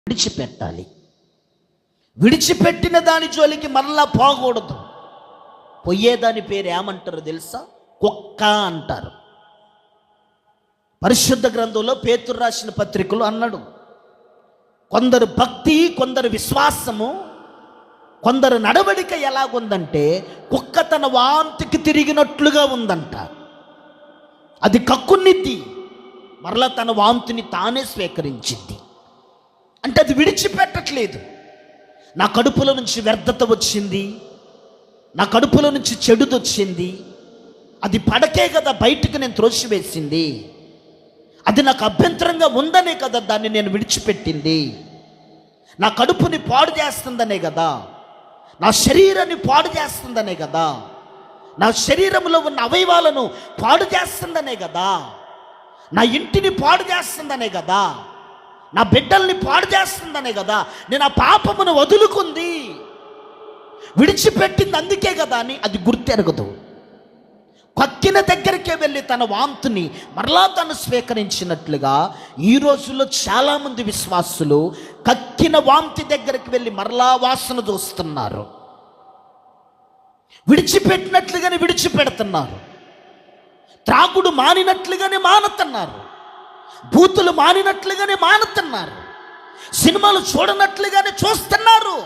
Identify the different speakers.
Speaker 1: విడిచిపెట్టాలి. విడిచిపెట్టిన దాని జోలికి మరలా పోకూడదు. పోయేదాని పేరు ఏమంటారో తెలుసా? కుక్క అంటారు. పరిశుద్ధ గ్రంథంలో పేతురు రాసిన పత్రికలో అన్నాడు, కొందరు భక్తి, కొందరు విశ్వాసము, కొందరు నడవడిక ఎలాగుందంటే కుక్క తన వాంతికి తిరిగినట్లుగా ఉందంట. అది కక్కునిద్ది, మరలా తన వాంతిని తానే స్వీకరించింది. అంటే అది విడిచిపెట్టట్లేదు. నా కడుపులో నుంచి వ్యర్థత వచ్చింది, నా కడుపులో నుంచి చెడుది వచ్చింది, అది పడకే కదా బయటకు నేను త్రోసివేసింది, అది నాకు అభ్యంతరంగా ఉందనే కదా దాన్ని నేను విడిచిపెట్టింది, నా కడుపుని పాడు చేస్తుందనే కదా, నా శరీరాన్ని పాడు చేస్తుందనే కదా, నా శరీరంలో ఉన్న అవయవాలను పాడు చేస్తుందనే కదా, నా ఇంటిని పాడు చేస్తుందనే కదా, నా బిడ్డల్ని పాడు చేస్తుందనే కదా నేను ఆ పాపమును వదులుకుంది, విడిచిపెట్టింది అందుకే కదా అని అది గుర్తెరగదు. కక్కిన దగ్గరికే వెళ్ళి తన వాంతుని మరలా తను స్వీకరించినట్లుగా ఈ రోజుల్లో చాలామంది విశ్వాసులు కక్కిన వాంతి దగ్గరికి వెళ్ళి మరలా వాసన చూస్తున్నారు. విడిచిపెట్టినట్లుగానే విడిచిపెడుతున్నారు. త్రాగుడు మానినట్లుగానే మానుతున్నారు. బూతులు మానినట్లుగానే మానుతున్నారు. సినిమాలు చూడనట్లుగానే చూస్తున్నారు.